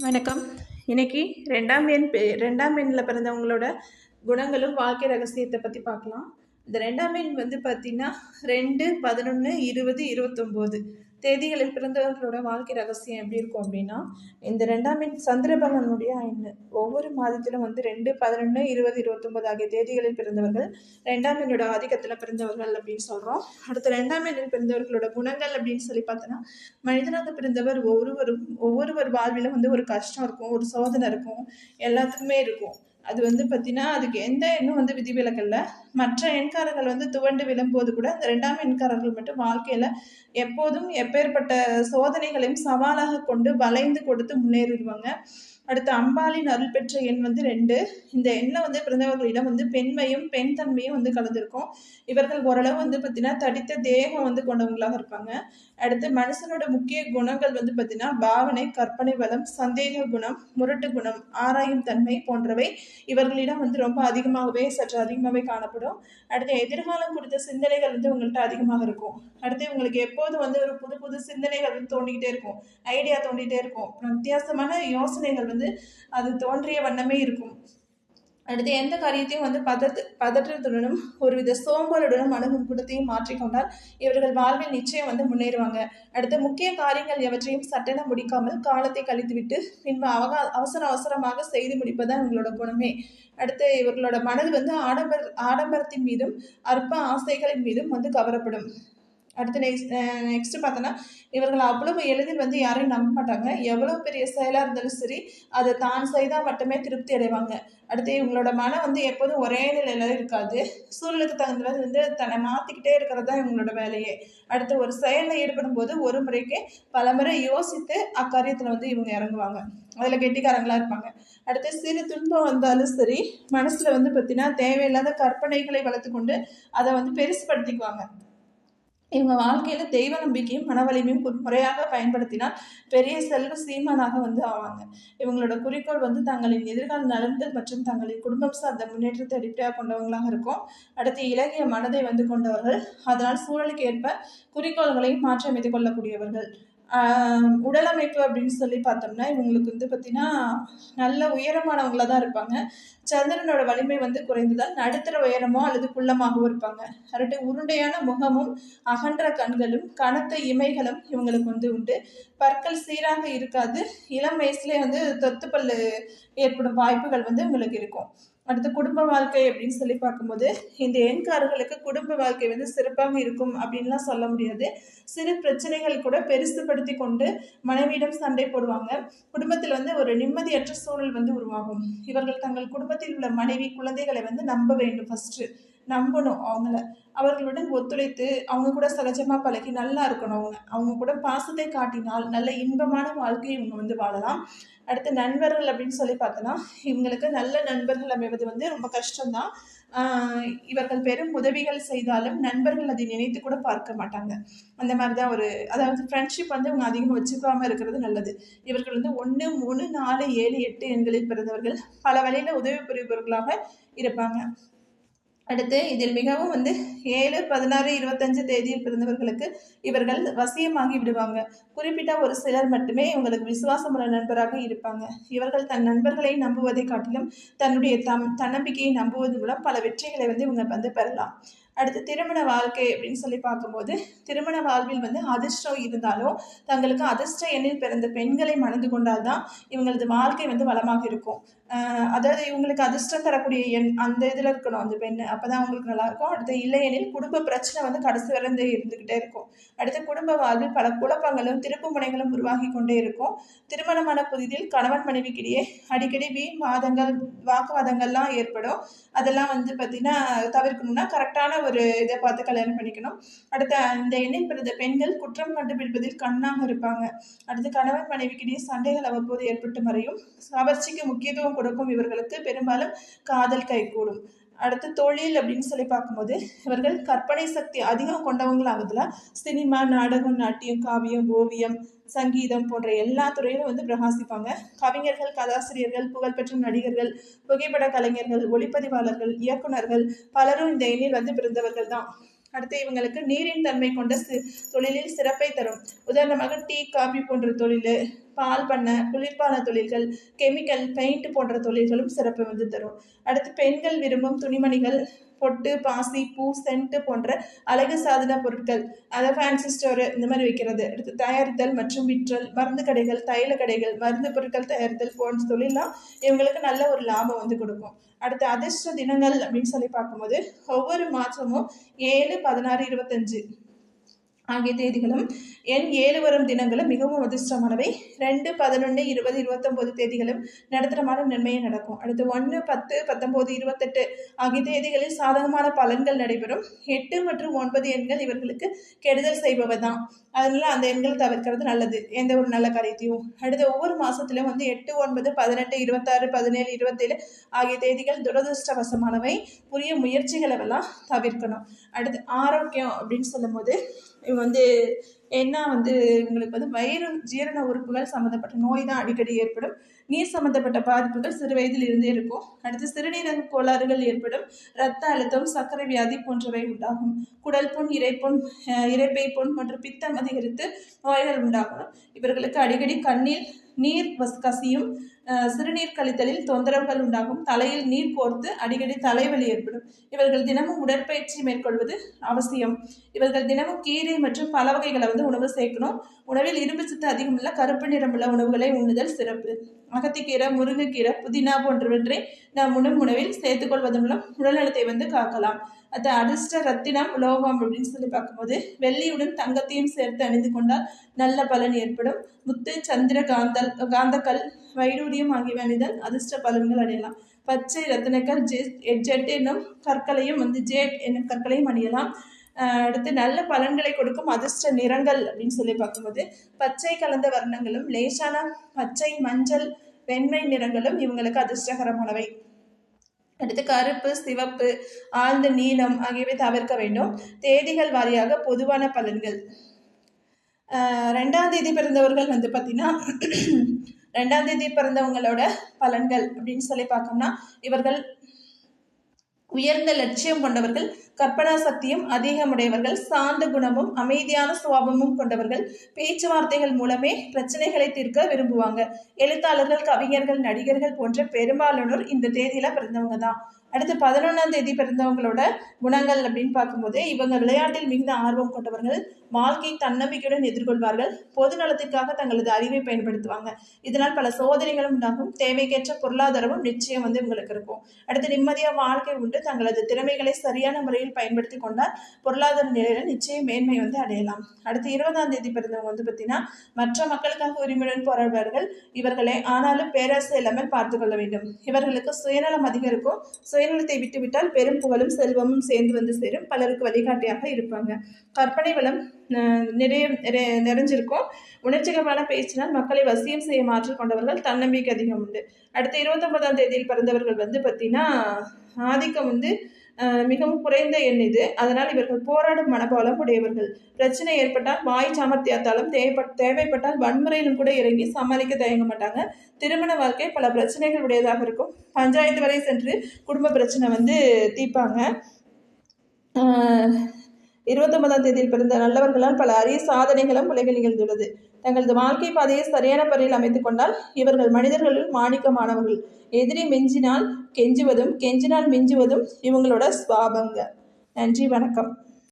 வணக்கம். இன்னைக்கு ரெண்டாம் எண்ணில் பிறந்தவங்களோட குணங்களும் வாழ்க்கை ரகசியத்தை பற்றி பார்க்கலாம். இந்த ரெண்டாம் எண் பார்த்தீங்கன்னா 2, 11, 20, 29 தேதிகளில் பிறந்தவர்களோட வாழ்க்கை ரகசியம் எப்படி இருக்கும் அப்படின்னா, இந்த ரெண்டாம் எண் சந்திரபகனுடைய எண். ஒவ்வொரு மாதத்திலும் 2, 11, 20, 29 ஆகிய தேதிகளில் பிறந்தவர்கள் ரெண்டாம் எண்ணோட ஆதிக்கத்தில் பிறந்தவர்கள் அப்படின்னு சொல்கிறோம். அடுத்து ரெண்டாம் எண்ணில் பிறந்தவர்களோட குணங்கள் அப்படின்னு சொல்லி பார்த்தோன்னா, மனிதனாக பிறந்தவர் ஒவ்வொருவர் வாழ்விலும் ஒரு கஷ்டம் இருக்கும், ஒரு சோதனை இருக்கும், எல்லாத்துக்குமே இருக்கும். அது பார்த்தீங்கன்னா அதுக்கு எந்த எண்ணும் விதிவிலக்கல்ல. மற்ற எண்காரர்கள் துவண்டு விழும்போது கூட அந்த ரெண்டாம் எண்காரர்கள் மட்டும் வாழ்க்கையில எப்போதும் எப்பேற்பட்ட சோதனைகளையும் சவாலாக கொண்டு வளைந்து கொடுத்து முன்னேறிடுவாங்க. அடுத்து அம்பாளின் அருள் பெற்ற எண் 2. இந்த எண்ணில் பிறந்தவர்களிடம் பெண்மையும் பெண் தன்மையும் கலந்துருக்கும். இவர்கள் ஓரளவு பார்த்தீங்கன்னா தடித்த தேகம் கொண்டவங்களாக இருப்பாங்க. அடுத்து மனுஷனோட முக்கிய குணங்கள் பார்த்தீங்கன்னா பாவனை, கற்பனை வளம், சந்தேக குணம், முரட்டு குணம், ஆராயும் தன்மை போன்றவை இவர்களிடம் ரொம்ப சற்று அதிகமாகவே காணப்படும். அடுத்து எதிர்காலம் குறித்த சிந்தனைகள் உங்கள்கிட்ட அதிகமாக இருக்கும். அடுத்து இவங்களுக்கு எப்போதும் ஒரு புது புது சிந்தனைகள் தோண்டிக்கிட்டே இருக்கும், ஐடியா தோண்டிகிட்டே இருக்கும், வித்தியாசமான யோசனைகள் அது தோன்றிய வண்ணமே இருக்கும். அடுத்து எந்த காரியத்தையும் பதற்றத்துடனும் ஒருவித சோம்பலுடனும் அணுகும் குணத்தையும் மாற்றிக்கொண்டால் இவர்கள் வாழ்வில் நிச்சயம் முன்னேறுவாங்க. அடுத்து முக்கிய காரியங்கள் எவற்றையும் சட்டென முடிக்காமல் காலத்தை கழித்துவிட்டு பின்பு அவசரமாக செய்து முடிப்பதுதான் இவங்களோட குணமே. அடுத்து இவர்களோட மனது ஆடம்பரத்தின் மீதும் அற்ப ஆசைகளின் மீதும் கவரப்படும். அடுத்து நெக்ஸ்ட் பார்த்தோன்னா, இவர்கள் அவ்வளவு எளிதில் யாரையும் நம்ப மாட்டாங்க. எவ்வளவு பெரிய செயலாக இருந்தாலும் சரி, அதை தான் செய்தால் மட்டுமே திருப்தி அடைவாங்க. அடுத்து இவங்களோட மனம் எப்போதும் ஒரே நிலையில இருக்காது. சூழலுக்கு தகுந்த தன்னை மாற்றிக்கிட்டே இருக்கிறது தான் இவங்களோட வேலையே. அடுத்து ஒரு செயலில் ஈடுபடும் போது ஒரு முறைக்கு பல முறை யோசித்து அக்காரியத்தில் இவங்க இறங்குவாங்க. அதில் கெட்டிக்காரங்களாக இருப்பாங்க. அடுத்து சிறு துன்பம் வந்தாலும் சரி, மனசில் பார்த்தீங்கன்னா தேவையில்லாத கற்பனைகளை வளர்த்து கொண்டு அதை பெருசுபடுத்திக்குவாங்க. இவங்க வாழ்க்கையில தெய்வ நம்பிக்கையும் மனவலிமையும் முறையாக பயன்படுத்தினால் பெரிய செல்வ சீமானாக ஆவாங்க. இவங்களோட குறிக்கோள் தங்களின் எதிர்கால நலன்கள் மற்றும் தங்களின் குடும்பம் சார்ந்த முன்னேற்றத்தை அடிப்படையாக கொண்டவங்களாக இருக்கும். அடுத்து இலகிய மனதை கொண்டவர்கள். அதனால் சூழலுக்கு ஏற்ப குறிக்கோள்களையும் மாற்றியமைத்துக் கொள்ளக்கூடியவர்கள். உடல் அமைப்பு அப்படின்னு சொல்லி பார்த்தோம்னா, இவங்களுக்கு பார்த்தீங்கன்னா நல்ல உயரமானவங்களாக தான் இருப்பாங்க. சந்திரனோட வலிமை குறைந்ததால் நடுத்தர உயரமோ அல்லது குள்ளமாகவோ இருப்பாங்க. அடுத்து உருண்டையான முகமும் அகன்ற கண்களும் கனத்த இமைகளும் இவங்களுக்கு உண்டு. பற்கள் சீராக இருக்காது. இளம் வயசுலேயே தொத்துப்பல் ஏற்படும் வாய்ப்புகள் இவங்களுக்கு இருக்கும். அடுத்து குடும்ப வாழ்க்கை அப்படின்னு சொல்லி பார்க்கும்போது, இந்த எண்காரர்களுக்கு குடும்ப வாழ்க்கை சிறப்பாக இருக்கும் அப்படின்லாம் சொல்ல முடியாது. சிறு பிரச்சனைகள் கூட பெருசுபடுத்தி கொண்டு மனைவியிடம் சண்டை போடுவாங்க. குடும்பத்தில் ஒரு நிம்மதியற்ற சூழல் உருவாகும். இவர்கள் தங்கள் குடும்பத்தில் உள்ள மனைவி, குழந்தைகளை நம்ப வேண்டும். ஃபர்ஸ்ட் நம்பணும் அவங்கள. அவர்களுடன் ஒத்துழைத்து அவங்க கூட சகஜமாக பழகி நல்லா இருக்கணும். அவங்க கூட பாசத்தை காட்டினால் நல்ல இன்பமான வாழ்க்கையை இவங்க வாழலாம். அடுத்து நண்பர்கள் அப்படின்னு சொல்லி பார்த்தோன்னா, இவங்களுக்கு நல்ல நண்பர்கள் அமைவது ரொம்ப கஷ்டம்தான். இவர்கள் பெரும் உதவிகள் செய்தாலும் நண்பர்கள் அதை நினைத்து கூட பார்க்க மாட்டாங்க. அந்த மாதிரி தான் அதாவது ஃப்ரெண்ட்ஷிப் இவங்க அதிகமாக வச்சுக்காமல் இருக்கிறது நல்லது. இவர்கள் 1, 3, 4, 7, 8 எண்களில் பிறந்தவர்கள் பல வழியில் உதவி புரிபவர்களாக இருப்பாங்க. அடுத்து இதில் மிகவும் 7, 16, 25 தேதியில் பிறந்தவர்களுக்கு இவர்கள் வசியமாகி விடுவாங்க. குறிப்பிட்ட ஒரு சிலர் மட்டுமே இவங்களுக்கு விசுவாசமுள்ள நண்பராக இருப்பாங்க. இவர்கள் தன் நண்பர்களை நம்புவதை காட்டிலும் தன்னுடைய தன்னம்பிக்கையை நம்புவது மூலம் பல வெற்றிகளை இவங்க பெறலாம். அடுத்து திருமண வாழ்க்கை அப்படின்னு சொல்லி பார்க்கும்போது, திருமண வாழ்வில் அதிர்ஷ்டம் இருந்தாலும் தங்களுக்கு அதிர்ஷ்ட எண்ணில் பிறந்த பெண்களை மணந்து கொண்டால்தான் இவங்களது வாழ்க்கை வளமாக இருக்கும். அதாவது இவங்களுக்கு அதிர்ஷ்டம் தரக்கூடிய எண் அந்த இதில் இருக்கணும் அந்த பெண், அப்போதான் அவங்களுக்கு நல்லாயிருக்கும். அடுத்து இல்லையெனில் குடும்ப பிரச்சனை கடைசி வரை இருந்துக்கிட்டே இருக்கும். அடுத்து குடும்ப வாழ்வில் பல குழப்பங்களும் திருப்பு முனைகளும் உருவாகி கொண்டே இருக்கும். திருமணமான புதிதில் கணவன் மனைவிக்கிடையே அடிக்கடி வாக்குவாதங்கள்லாம் ஏற்படும். அதெல்லாம் பார்த்தீங்கன்னா தவிர்க்கணும்னா கரெக்டான ஒரு இதை பார்த்து கல்யாணம் பண்ணிக்கணும். அடுத்து இந்த எண்ணில் பிறந்த பெண்கள் குற்றம் கண்டுபிடிப்பதில் கண்ணாக இருப்பாங்க. அடுத்து கணவன் மனைவிக்கிடையே சண்டைகள் அவ்வப்போது ஏற்பட்டு மறையும். கவர்ச்சிக்கு முக்கியத்துவம் கொடுக்கும் இவர்களுக்கு பெரும்பாலும் காதல் கைகூடும். அடுத்து தொழில் அப்படின்னு சொல்லி பார்க்கும்போது, இவர்கள் கற்பனை சக்தி அதிகம் கொண்டவங்களாகுதுல சினிமா, நாடகம், நாட்டியம், காவியம், ஓவியம், சங்கீதம் போன்ற எல்லா துறையிலும் பிரகாசிப்பாங்க. கவிஞர்கள், கதாசிரியர்கள், புகழ்பெற்ற நடிகர்கள், புகைப்பட கலைஞர்கள், ஒளிப்பதிவாளர்கள், இயக்குநர்கள் பலரும் இந்த எண்ணில் பிறந்தவர்கள் தான். அடுத்து இவங்களுக்கு நீரின் தன்மை கொண்ட தொழிலில் சிறப்பை தரும். உதாரணமாக டீ, காபி போன்ற தொழில், பால் பண்ணை, குளிர்பான தொழில்கள், கெமிக்கல், பெயிண்ட் போன்ற தொழில்களும் சிறப்பு வந்து தரும். அடுத்து பெண்கள் விரும்பும் துணிமணிகள், பொட்டு, பாசி, பூ, சென்ட்டு போன்ற அழகு சாதன பொருட்கள், அதை ஃபேன்சி ஸ்டோரு இந்த மாதிரி வைக்கிறது. அடுத்து தயாரித்தல் மற்றும் விற்றல், மருந்து கடைகள், தைல கடைகள், மருந்து பொருட்கள் தயாரித்தல் போன்ற தொழிலாம் இவங்களுக்கு நல்ல ஒரு லாபம் வந்து கொடுக்கும். அடுத்து அதிர்ஷ்ட தினங்கள் அப்படின்னு சொல்லி பார்க்கும்போது ஒவ்வொரு மாதமும் 7, 16, 25 ஆகிய தேதிகளும் எண் 7 வரும் தினங்களும் மிகவும் அதிர்ஷ்டமானவை. 2, 11, 20, 29 தேதிகளும் நடுத்தரமான நன்மையே நடக்கும். அடுத்து 1, 10, 19, 28 ஆகிய தேதிகளில் சாதகமான பலன்கள் நடைபெறும். 8 மற்றும் 9 எண்கள் இவர்களுக்கு கெடுதல் செய்பவை தான். அதனால அந்த எண்களை தவிர்க்கிறது நல்லது, எந்த ஒரு நல்ல காரியத்தையும். அடுத்து ஒவ்வொரு மாதத்திலும் வந்து 8, 9, 18, 26, 17, 27 ஆகிய தேதிகள் துரதிருஷ்டவசமானவை. புதிய முயற்சிகளை எல்லாம் தவிர்க்கணும். அடுத்து ஆரோக்கியம் அப்படின்னு சொல்லும் போது இவங்க வந்து என்ன வந்து இவங்களுக்கு வந்து வயிறு ஜீரண உறுப்புகள் சம்மந்தப்பட்ட நோய் தான் அடிக்கடி ஏற்படும். நீர் சம்மந்தப்பட்ட பாதிப்புகள் சிறு வயதில் இருந்தே இருக்கும். அடுத்து சிறுநீரக கோளாறுகள் ஏற்படும். இரத்த அழுத்தம், சர்க்கரை வியாதி போன்றவை உண்டாகும். குடல் புண், இரைப்பை புண் மற்றும் பித்தம் அதிகரித்து நோய்கள் உண்டாகும். இவர்களுக்கு அடிக்கடி கண்ணில் நீர் கசியும். சிறுநீர் கழித்தலில் தொந்தரவுகள் உண்டாகும். தலையில் நீர் கோர்த்து அடிக்கடி தலைவலி ஏற்படும். இவர்கள் தினமும் உடற்பயிற்சி மேற்கொள்வது அவசியம். இவர்கள் தினமும் கீரை மற்றும் பல வகைகளை வந்து உணவு சேர்க்கணும். உணவில் இரும்பு சத்து அதிகமுள்ள கருப்பு நிறமுள்ள உணவுகளை உண்ணுதல் சிறப்பு. அகத்திக்கீரை, முருங்கைக்கீரை, புதினா போன்றவற்றை நாம் உணவில் சேர்த்துக்கொள்வதன் மூலம் உடல்நலத்தை வந்து காக்கலாம். அது அதிர்ஷ்ட ரத்தினம் உலோகம் அப்படின்னு சொல்லி பார்க்கும்போது வெள்ளியுடன் தங்கத்தையும் சேர்த்து அணிந்து கொண்டால் நல்ல பலன் ஏற்படும். முத்து, சந்திர காந்தக்கல், வைடூரியம் ஆகியவை அணிதல் அதிர்ஷ்ட பலன்கள் அடையலாம். பச்சை ரத்தினக்கல், ஜெட் என்னும் கற்களையும் வந்து கற்களையும் அணியலாம். அடுத்து நல்ல பலன்களை கொடுக்கும் அதிர்ஷ்ட நிறங்கள் அப்படின்னு சொல்லி பார்க்கும்போது பச்சை கலந்த வர்ணங்களும் லேசான பச்சை, மஞ்சள், வெண்மை நிறங்களும் இவங்களுக்கு அதிர்ஷ்டகரமானவை. அடுத்து கருப்பு, சிவப்பு, ஆழ்ந்த நீலம் ஆகியவை தவிர்க்க வேண்டும். தேதிகள் வாரியாக பொதுவான பலன்கள். 2ஆம் தேதி பிறந்தவர்கள் வந்து பார்த்தீங்கன்னா 2ஆம் தேதி பிறந்தவங்களோட பலன்கள் அப்படின்னு சொல்லி பார்த்தோம்னா இவர்கள் உயர்ந்த லட்சியம் கொண்டவர்கள், கற்பனா சக்தியும் அதிகமுடையவர்கள், சாந்த குணமும் அமைதியான சுபாவமும் கொண்டவர்கள், பேச்சுவார்த்தைகள் மூலமே பிரச்சனைகளை தீர்க்க விரும்புவாங்க. எழுத்தாளர்கள், கவிஞர்கள், நடிகர்கள் போன்ற பெரும்பாலானோர் இந்த தேதியில பிறந்தவங்க தான். அடுத்து 11ஆம் தேதி பிறந்தவங்களோட குணங்கள் அப்படின்னு பார்க்கும்போது இவங்க விளையாட்டில் மிகுந்த ஆர்வம் கொண்டவர்கள், வாழ்க்கை தன்னம்பிக்கையுடன் எதிர்கொள்வார்கள், பொது நலத்திற்காக தங்களது அறிவை பயன்படுத்துவாங்க. இதனால் பல சோதனைகளும் உண்டாகும். தேவைக்கேற்ற பொருளாதாரமும் நிச்சயம் வந்து இவங்களுக்கு இருக்கும். அடுத்து நிம்மதியாக வாழ்க்கை உண்டு. தங்களது திறமைகளை சரியான முறையில் பயன்படுத்தி கொண்டால் பொருளாதார நிலையில நிச்சயம் மேன்மை வந்து அடையலாம். அடுத்து 20ஆம் தேதி பிறந்தவங்க வந்து பார்த்தீங்கன்னா மற்ற மக்களுக்காக உரிமையுடன் போராடுவார்கள். இவர்களை ஆனாலும் பேராசை இல்லாமல் பார்த்து கொள்ள வேண்டும். இவர்களுக்கு சுயநலம் அதிகம் இருக்கும். சுயநலத்தை விட்டுவிட்டால் பெரும் புகழும் செல்வமும் சேர்ந்து வந்து சேரும். பலருக்கு வழிகாட்டியாக இருப்பாங்க. கற்பனை வளம் நிறைஞ்சிருக்கும். உணர்ச்சிகரமான பேச்சினால் மக்களை வசியம் செய்ய மாற்றிக் கொண்டவர்கள், தன்னம்பிக்கை அதிகம் உண்டு. அடுத்த 29ஆம் தேதியில் பிறந்தவர்கள் வந்து பார்த்தீங்கன்னா ஆதிக்கம் வந்து மிகவும் குறைந்த எண் இது. அதனால் இவர்கள் போராடும் மனபலம் உடையவர்கள். பிரச்சனை ஏற்பட்டால் வாய் சாமர்த்தியத்தாலும் தேவைப்பட்டால் வன்முறையிலும் கூட இறங்கி சமாளிக்க தயங்க மாட்டாங்க. திருமண வாழ்க்கை பல பிரச்சனைகள் உடையதாக இருக்கும். பஞ்சாயத்து வரை சென்று குடும்ப பிரச்சனை வந்து தீர்ப்பாங்க. 29ஆம் தேதியில் பிறந்த நல்லவர்களால் பல அரிய சாதனைகளும் உலகில் நிகழ்ந்துள்ளது. தங்களது வாழ்க்கை பாதையை சரியான முறையில் அமைத்துக் கொண்டால் இவர்கள் மனிதர்களுள் மாணிக்கமானவர்கள். எதிரி மிஞ்சினால் கெஞ்சுவதும், கெஞ்சினால் மிஞ்சுவதும் இவங்களோட சுவாபங்க. நன்றி, வணக்கம்.